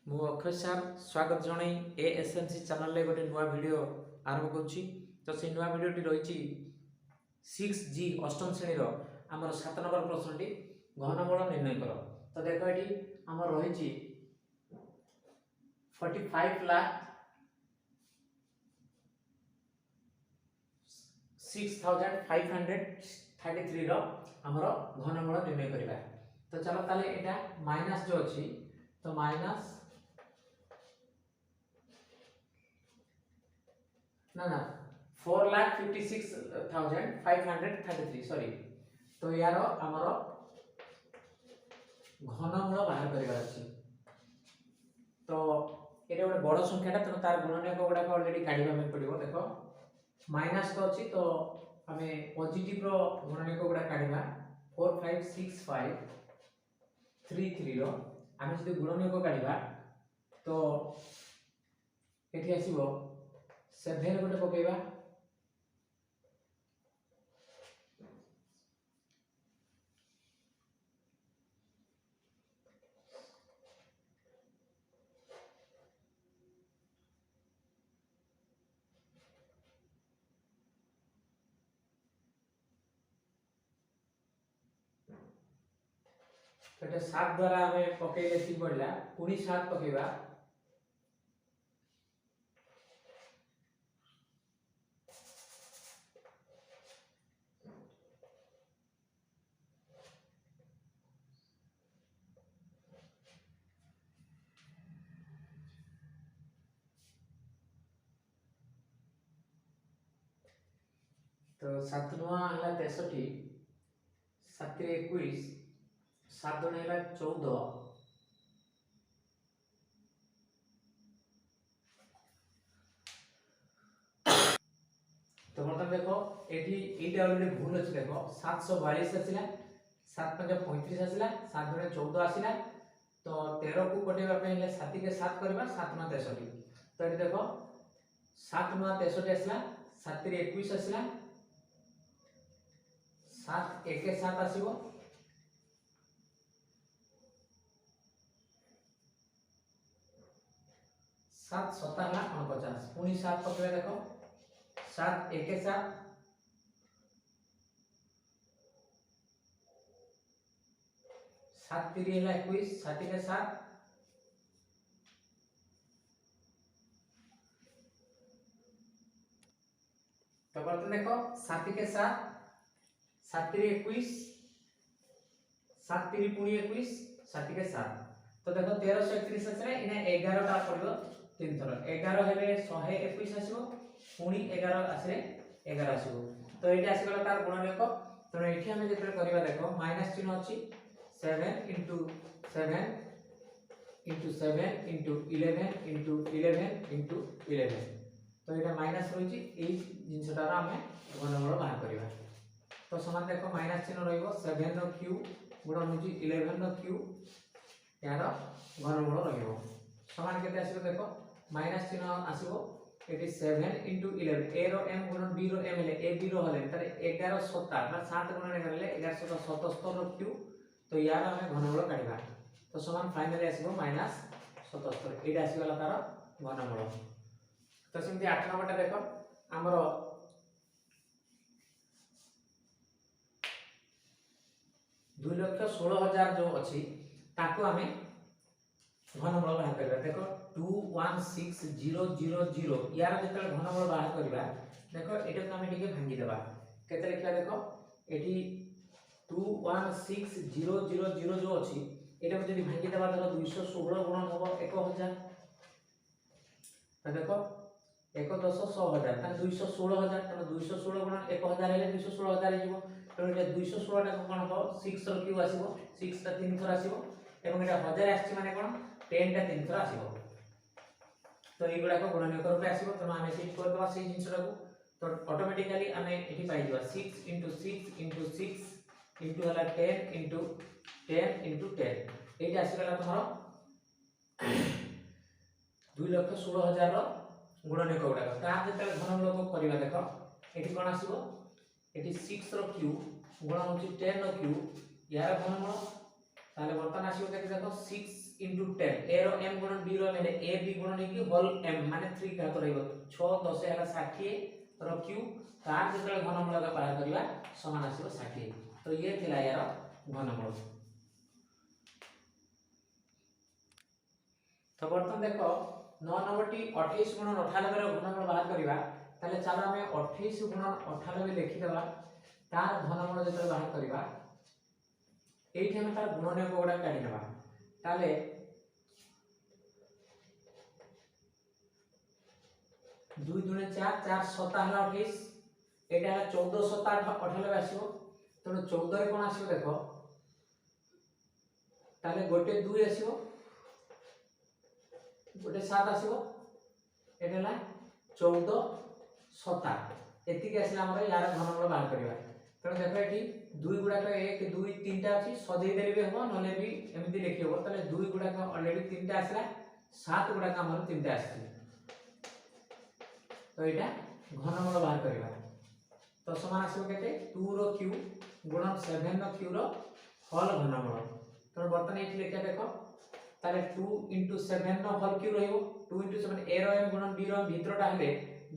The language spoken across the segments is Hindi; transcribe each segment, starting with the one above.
मु अक्षय सार स्वागत जन एएसएमसी चैनल रे गोटे नुआ वीडियो आरंभ करुच्ची। तो से नुआ वीडियोटी रही 6G अष्टम श्रेणी आमर 7 नंबर प्रश्नटी घनमूल निर्णय कर। तो देख ये आम रही 45,06,533 आमर घनमूल निर्णय करवा। तो चलो ताले एटा माइनस जो अच्छी तो माइनस ना 4,56,533 सॉरी। तो यार आमर घनमूल बाहर करवार अच्छी। तो ये गोटे बड़ संख्याटा तेणु तार गुणनीयक गुड़ाक अलरेडी काढ़ा पड़ो। देख माइनस तो अच्छी तो आम पॉजिटिव गुणनीयक गुड़ा काढ़ा 4,5,6,5,33 आम जो गुणनीयक काढ़ा तो ये आसो 7 गोटे पकेबा तो 7 द्वारा आम पकईले ठीक पड़ा पुणी 7 पकेबा तो 7 नुआ है 63 7 21 7 दुणे है 14 तो मतलब देखो ये अलरेडी भूल अच्छे। देख 742 आसला 7 5 35 आसला 7 दुणे 14 आसला। तो 13 को कटेगा 7 के 7 करवा 7 9 63। तो ये देख 7 9 63 आसला 7 21 आसला 7 1 7 आसीबो 7 7 49 पुणी 7 पकड़ा। देखो 7 1 7 7 3 है 21 7 के 7 तो करते देखो 7 के 7 7 3 21 7 3 पुणी 21 7 के 7। तो देखो 1331 आसले इने 11 टा पड़िबो 3 थर 11 हेले 121 आसीबो पुणी 11 आसले 11 आसीबो। तो एटा आसी गला तार गुणनीयक। तो एठी हम जेतरे करबा देखो माइनस चिन्ह अछि 7 into 7 into 7 into 11 into 11 into 11। तो एटा माइनस रहिछि एई जिंसटार हम घनमूल बाहर करबा। तो समान देखो माइनस चिन्ह रहिबो 7 नो क्यूब गुणन होछि 11 नो क्यूब यार घनमूल रहिबो समान केते आसीबो। देखो माइनस चिन्ह आसीबो एटी 7 into 11 a रो m गुणन b रो m ले a b रो हले तारे 11 7 ना 7 गुणन करले 11 7 77 रो क्यूब। तो यार हम घनमूल काढिबा। तो समान फाइनली आसीबो माइनस 77 एटा आसी गला तार घनमूल। तो सेमति 8 नंबरटा देखो हमर 2,16,000 जो अछि ताको हमें घनमूल बाहर करबा। देखो 216,000 यार जेतले घनमूल बाहर करबा देखो एटा को हमें ठीक भांगी देबा। केते लिखला देखो एठी 216,000 जो अछि एटा को जदी भांगी देबा तो 216 गुणन होबो 1000। तो देखो 1 10 100,000 ता 216,000 तो 216 गुणन 1000 हेले 216,000 हेजिबो। तो एटा 216 टा कोन हो 6 रो क्यू आसीबो 6 टा 3 थर आसीबो एवं एटा 1000 आछि माने कोन 10 टा 3 थर आसीबो। तो ये गुडा को गुणनीयक रूप आसीबो। तो आमे सेट कर दबा से जिंसरा को। तो ऑटोमेटिकली आमे एठी पाइ दिबा 6 into 6 into 6 into हला 10 into 10 into 10 एठी आसी गला तमरो 2,16,000 रो गुणनीयक गुडा। ता जेते घनमूल को करबा देखो एठी कोन आसीबो एठी 6 रो क्यूब गुणन होची 10 रो क्यूब यार घनमूल ताले बर्तन आसीबो केते देखो 6 into 10 a रो m गुणन b रो m हेले a b गुणन की होल m माने 3 घात रहइबो 6 10 हेला 60 रो q तार जेतले घनमूल का बाहर करबा समान आसीबो 60 तो ये थिला यार घनमूल। तो बर्तन देखो 9 नंबरटी 28 गुणन 98 रो घनमूल बाहर करबा ताले चलो हमें 28 गुणन 98 लिखि देबा तार घनमूल जेतले बाहर करबा एठी हम तार गुणनक गोडा काढी नेबा ताले 2 दुने 4 4 7 हला 28 एटा 14 7 98 आसीबो तनो 14 रे कोन आसीबो देखो ताले गोटे 2 आसीबो गोटे 7 आसीबो एटाला 14 7 एति के आसीला हमर यार घनमूल बाहर करबा तनो देखो एठी 2 गुडा का 1 2 3 टा अछि सजै देले भी हो नले भी एमिति लिखि हो ताले 2 गुडा का ऑलरेडी 3 टा आसीला 7 गुडा का हमर 3 टा आसी तो एटा घनमूल बाहर करबा तो समान आसीबो केते 2 रो q गुणन 7 रो q रो होल घनमूल तो बर्तन एठी लेखा देखो ताले 2 7 रो होल q रहइबो 2 7 a रो m गुणन b रो भितरटा हले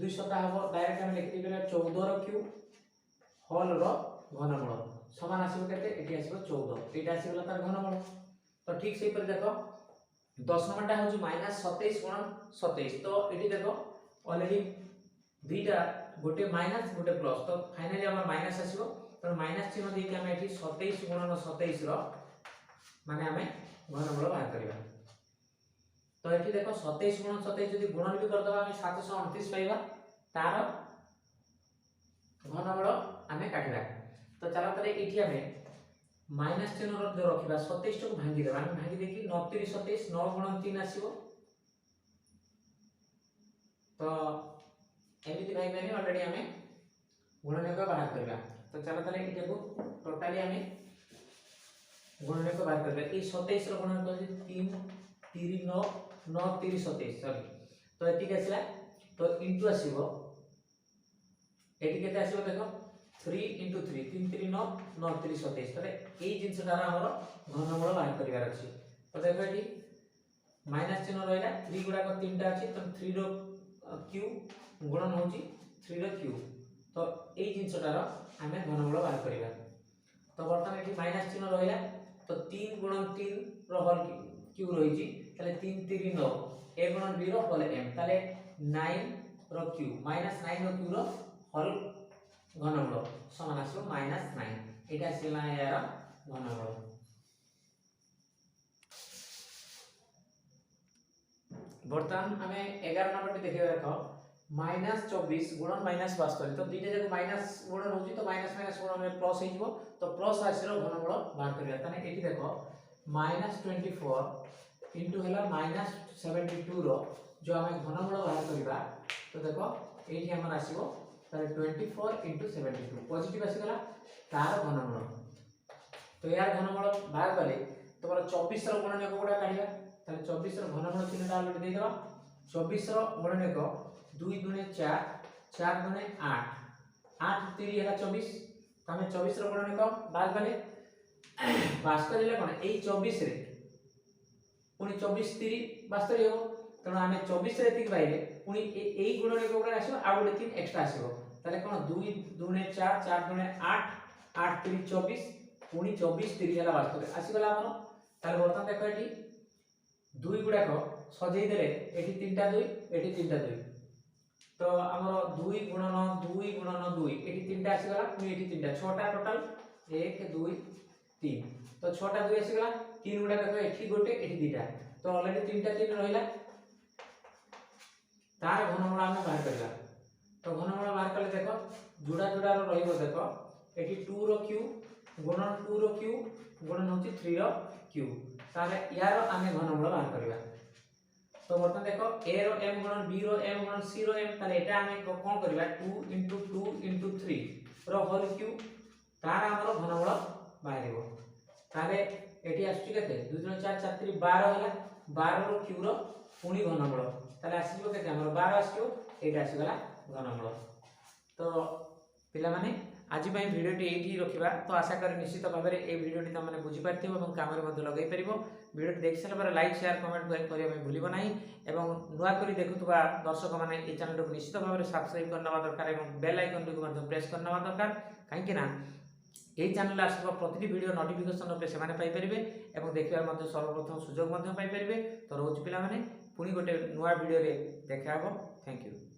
2 सता हबो डायरेक्ट हम लिखि देबे 14 रो q होल रो घनमूल समान आसीबो केते एठी आसीबो 14 एटा आसीबो तार घनमूल तो ठीक सेही पर देखो 10 नंबरटा होछु -27 गुणन 27 तो एठी देखो ऑलरेडी दुईटा गोटे माइनस गोटे प्लस तो फाइनली हमर माइनस आसीबो तो माइनस चिन्ह देके हम एठी 27 गुणन 27 रो माने हमें घनमूल बाहर करबा तो एठी देखो 27 गुणन 27 जदी गुणन भी कर दबा हम 729 पाइबा तार घनमूल हमें काटिबा तो चला तले एठी हमें माइनस चिन्ह जो रखिबा 27 को भांगी देबा हम भांगी देखि 9 3 27 9 गुणन 3 आसीबो तो एमिति भाई मैंने ऑलरेडी हमें गुणनक बाहर करबा तो चला तले एठी को टोटली हमें गुणनक बाहर करबा ए 27 रो गुणन कर 3 3 9 9 3 27 सॉरी तो एठी के आसीला तो इनटू आसीबो एठी केते आसीबो देखो 3 into 3 3 3 9 9 3 27 तले एई जिंस द्वारा हमर घनमूल बाहर करिवार अछि तो देखो एठी माइनस चिन्ह रहइला 3 गुडा को 3 टा अछि तो 3 रो q गुणन होची 3 रो q तो एई जिंस द्वारा हमें घनमूल बाहर करिवा तो वर्तमान एठी माइनस चिन्ह रहइला तो 3 गुणन 3 रो होल q रहिची तले 3 3 9 a गुणन b रो होल m तले 9 रो q -9 रो q रो होल घनमूल समान आसो -9 एटा आसीला यार घनमूल बर्तमान हमें 11 नंबर देखिए देखो -24 गुणन -72 तो दीटा जक माइनस गुणन होची तो माइनस माइनस गुणन में प्लस हो जिवो तो प्लस आसीरो घनमूल बाहर करिया तने एठी देखो -24 इनटू हला -72 रो जो हमें घनमूल बाहर करिबा तो देखो एठी हमर आसीबो तारे 24 into 72 पॉजिटिव आसी गला तार घनमूल तो यार घनमूल बाहर कले तोर 24 रो गुणनक गोडा काढिबा ताले 24 रो घनमूल चिन्हटा अलरेडी दे देबा 24 रो गुणनक 2 दुने 4 4 दुने 8 8 3 हला 24 तो हमें 24 रो गुणनक बाहर कले वास्तव ले कोन एई 24 रे पुनी 24 3 वास्तव हो तण हमें 24 रे तिक बाइले पुनी एई गुणनक गोडा आसीबो आ गोटे 3 एक्स्ट्रा आसीबो ताले कोन 2 दुने 4 4 दुने 8 8 3 24 पुनी 24 3 हला वास्तव आसी गला हमर ताले बर्तन देखो एठी 2 गुडा को सजै देले एठी 3टा 2 एठी 3टा 2 तो हमर 2 गुणन 2 एठी 3टा आसी गला पुनी एठी 3टा 6टा टोटल 1 2 3 तो 6टा 2 आसी गला 3 गुडा देखो एठी गोटे एठी दीटा तो ऑलरेडी 3टा 3 रहिला तार घनमूल हम बाहर करला तो घनमूल बाहर करले देखो जुड़ा जुड़ा रो रहिबो देखो एठी 2 रो q गुणन 2 रो q गुणन होची 3 रो q ताले यार आमे घनमूल बाहर करबा तो बर्तन देखो a रो m गुणन b रो m गुणन c रो m ताले एटा आमे कोन करबा 2 into 3 रो होल q तार हमरो घनमूल बाहरिबो ताले एठी आछी केते 2 3 4 4 3 12 हला 12 रो q रो पुनी घनमूल ताले आसीबो केते हमर 12 आसीबो एटा आसी गला घनमूल तो पिला माने आज पई भिडियोटी एठी रखिबा तो आशा करी निश्चित भाबरे ए भिडियोटी त माने बुझि पारथिबो ଏବଂ कामरे मध्ये लगै परिबो वीडियो देख सारा पर लाइक शेयर कमेंट करिया भूलिबो नाही एवं नुआ करी देखुतबा दर्शक माने ए चैनल को निश्चित भाव सब्सक्राइब करना दरकार एवं बेल आइकन को मध्य प्रेस करना दरकार कहीं ना यही चैनल आसवा प्रति वीडियो नोटिफिकेशन से पाइपर और देखिए सर्वप्रथम सुजोग पाइपर तो रोज पिला पुणी गोटे नुआ वीडियो देखा थैंक यू।